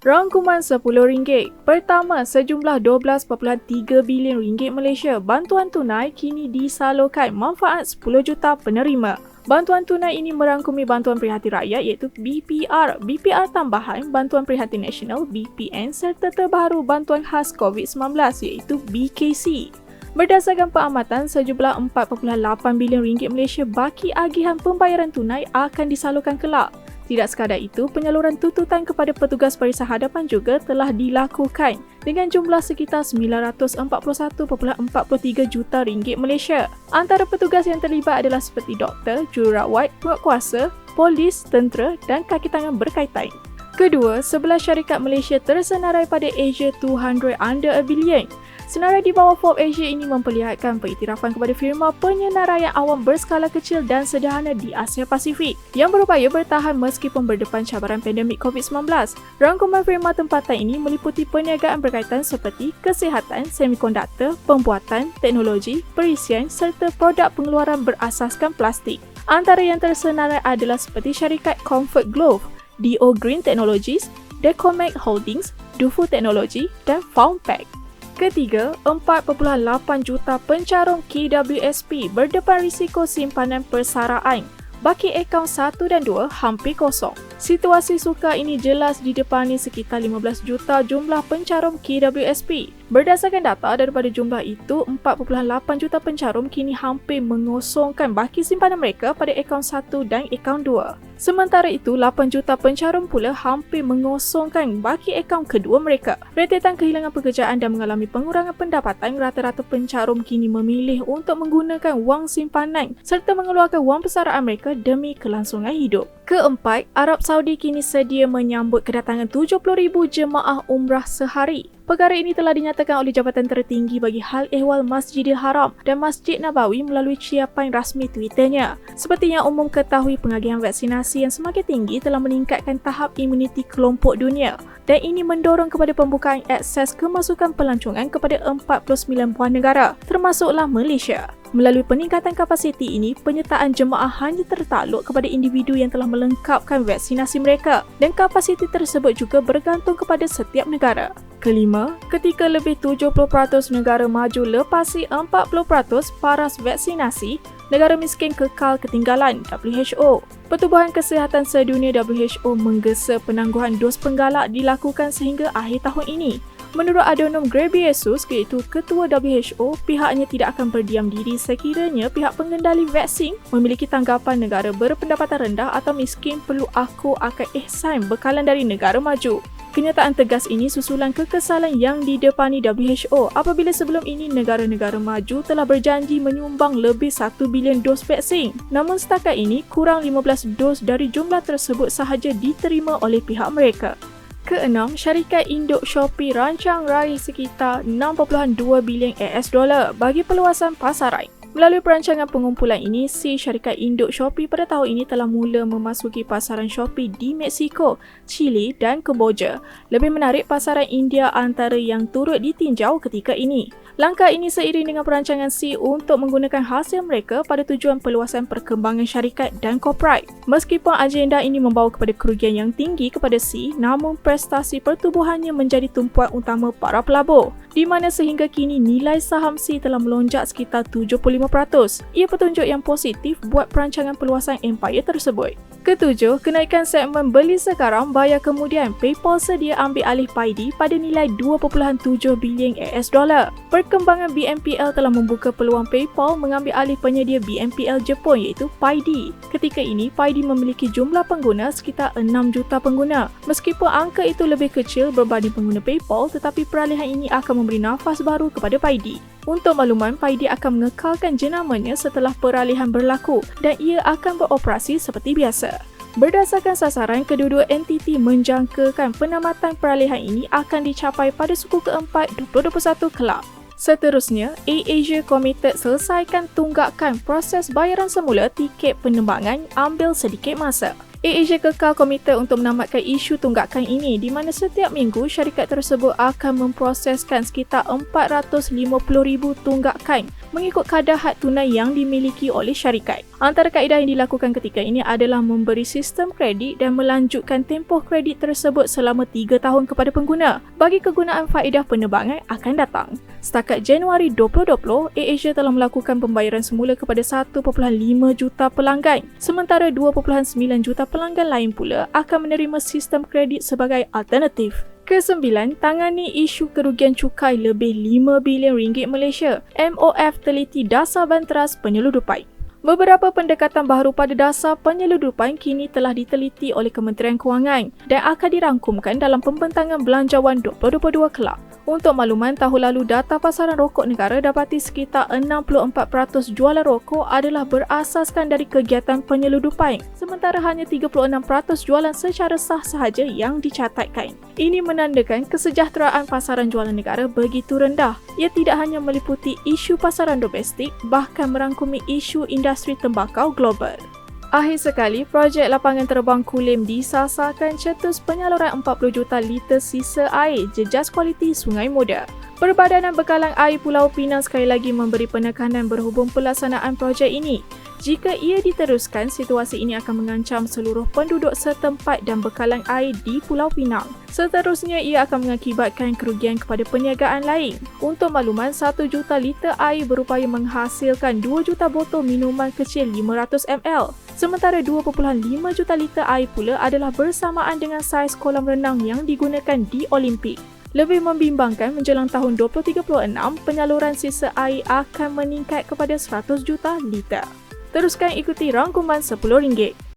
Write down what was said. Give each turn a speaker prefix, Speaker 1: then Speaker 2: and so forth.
Speaker 1: Rangkuman RM10. Pertama, sejumlah RM12.3 bilion Malaysia bantuan tunai kini disalurkan manfaat 10 juta penerima. Bantuan tunai ini merangkumi bantuan prihatin rakyat iaitu BPR, BPR tambahan, bantuan prihatin nasional BPN serta terbaru bantuan khas COVID-19 iaitu BKC. Berdasarkan pengamatan, sejumlah RM4.8 bilion Malaysia baki agihan pembayaran tunai akan disalurkan kelak. Tidak sekadar itu, penyaluran tuntutan kepada petugas barisan hadapan juga telah dilakukan dengan jumlah sekitar RM941.43 juta Malaysia. Antara petugas yang terlibat adalah seperti doktor, jururawat, penguatkuasa, polis, tentera dan kaki tangan berkaitan. Kedua, 11 syarikat Malaysia tersenarai pada Asia 200 Under a Billion. Senarai di bawah Forbes Asia ini memperlihatkan pengiktirafan kepada firma penyenaraian awam berskala kecil dan sederhana di Asia Pasifik yang berupaya bertahan meskipun berdepan cabaran pandemik COVID-19. Rangkuman firma tempatan ini meliputi perniagaan berkaitan seperti kesihatan, semikonduktor, pembuatan, teknologi, perisian serta produk pengeluaran berasaskan plastik. Antara yang tersenarai adalah seperti syarikat Comfort Glove, DO Green Technologies, Decomac Holdings, Dufu Technology dan Foundpack. Ketiga, 4.8 juta pencarum KWSP berdepan risiko simpanan persaraan. Baki akaun 1 dan 2 hampir kosong. Situasi sukar ini jelas didepani sekitar 15 juta jumlah pencarum KWSP. Berdasarkan data daripada jumlah itu, 4.8 juta pencarum kini hampir mengosongkan baki simpanan mereka pada akaun 1 dan akaun 2. Sementara itu, 8 juta pencarum pula hampir mengosongkan baki akaun kedua mereka. Rentetan kehilangan pekerjaan dan mengalami pengurangan pendapatan, rata-rata pencarum kini memilih untuk menggunakan wang simpanan serta mengeluarkan wang persaraan mereka demi kelangsungan hidup. Keempat, Arab Saudi kini sedia menyambut kedatangan 70,000 jemaah umrah sehari. Perkara ini telah dinyatakan oleh Jabatan Tertinggi bagi Hal Ehwal Masjidil Haram dan Masjid Nabawi melalui ciapan rasmi Twitternya. Seperti yang umum ketahui, pengagihan vaksinasi yang semakin tinggi telah meningkatkan tahap imuniti kelompok dunia dan ini mendorong kepada pembukaan akses kemasukan pelancongan kepada 49 buah negara, termasuklah Malaysia. Melalui peningkatan kapasiti ini, penyertaan jemaah hanya tertakluk kepada individu yang telah melengkapkan vaksinasi mereka dan kapasiti tersebut juga bergantung kepada setiap negara. Kelima, ketika lebih 70% negara maju lepasi 40% paras vaksinasi, negara miskin kekal ketinggalan WHO. Pertubuhan Kesihatan Sedunia WHO menggesa penangguhan dos penggalak dilakukan sehingga akhir tahun ini. Menurut Adhanom Ghebreyesus, iaitu Ketua WHO, pihaknya tidak akan berdiam diri sekiranya pihak pengendali vaksin memiliki tanggapan negara berpendapatan rendah atau miskin perlu aku akan ihsan bekalan dari negara maju. Kenyataan tegas ini susulan kekesalan yang didepani WHO apabila sebelum ini negara-negara maju telah berjanji menyumbang lebih 1 bilion dos vaksin. Namun setakat ini, kurang 15 dos dari jumlah tersebut sahaja diterima oleh pihak mereka. Keenam, syarikat induk Shopee rancang raih sekitar 6.2 bilion US dollar bagi perluasan pasaran. Melalui perancangan pengumpulan ini, syarikat induk Shopee pada tahun ini telah mula memasuki pasaran Shopee di Mexico, Chile dan Kemboja. Lebih menarik, pasaran India antara yang turut ditinjau ketika ini. Langkah ini seiring dengan perancangan untuk menggunakan hasil mereka pada tujuan perluasan perkembangan syarikat dan korporat. Meskipun agenda ini membawa kepada kerugian yang tinggi kepada namun prestasi pertubuhannya menjadi tumpuan utama para pelabur, di mana sehingga kini nilai saham telah melonjak sekitar 75%. Ia petunjuk yang positif buat perancangan perluasan empire tersebut. Ketujuh, kenaikan segmen beli sekarang bayar kemudian. PayPal sedia ambil alih Paidy pada nilai 2.7 bilion US dollar. Perkembangan BNPL telah membuka peluang PayPal mengambil alih penyedia BNPL Jepun iaitu Paidy. Ketika ini, Paidy memiliki jumlah pengguna sekitar 6 juta pengguna. Meskipun angka itu lebih kecil berbanding pengguna PayPal, tetapi peralihan ini akan memberi nafas baru kepada Paidy. Untuk makluman, Paidy akan mengekalkan jenamanya setelah peralihan berlaku dan ia akan beroperasi seperti biasa. Berdasarkan sasaran, kedua-dua entiti menjangkakan penamatan peralihan ini akan dicapai pada suku keempat 2021 kelak. Seterusnya, AirAsia Committed selesaikan tunggakan proses bayaran semula tiket penerbangan ambil sedikit masa. AirAsia kekal komited untuk menamatkan isu tunggakan ini di mana setiap minggu syarikat tersebut akan memproseskan sekitar 450,000 tunggakan mengikut kadar had tunai yang dimiliki oleh syarikat. Antara kaedah yang dilakukan ketika ini adalah memberi sistem kredit dan melanjutkan tempoh kredit tersebut selama 3 tahun kepada pengguna bagi kegunaan faedah penerbangan akan datang. Setakat Januari 2020, AirAsia telah melakukan pembayaran semula kepada 1.5 juta pelanggan, sementara 2.9 juta pelanggan lain pula akan menerima sistem kredit sebagai alternatif. Kesembilan, tangani isu kerugian cukai lebih 5 bilion ringgit Malaysia. MOF teliti dasar banteras penyeludupan. Beberapa pendekatan baharu pada dasar penyeludupan kini telah diteliti oleh Kementerian Kewangan dan akan dirangkumkan dalam pembentangan Belanjawan 2022 kelak. Untuk makluman, tahun lalu data pasaran rokok negara dapati sekitar 64% jualan rokok adalah berasaskan dari kegiatan penyeludupan, sementara hanya 36% jualan secara sah sahaja yang dicatatkan. Ini menandakan kesejahteraan pasaran jualan negara begitu rendah. Ia tidak hanya meliputi isu pasaran domestik, bahkan merangkumi isu industri tembakau global. Akhir sekali, projek lapangan terbang Kulim disasarkan cetus penyaluran 40 juta liter sisa air jejas kualiti Sungai Muda. Perbadanan Bekalan Air Pulau Pinang sekali lagi memberi penekanan berhubung pelaksanaan projek ini. Jika ia diteruskan, situasi ini akan mengancam seluruh penduduk setempat dan bekalan air di Pulau Pinang. Seterusnya, ia akan mengakibatkan kerugian kepada perniagaan lain. Untuk makluman, 1 juta liter air berupaya menghasilkan 2 juta botol minuman kecil 500 ml. Sementara 2.5 juta liter air pula adalah bersamaan dengan saiz kolam renang yang digunakan di Olimpik. Lebih membimbangkan, menjelang tahun 2036, penyaluran sisa air akan meningkat kepada 100 juta liter. Teruskan ikuti rangkuman RM10.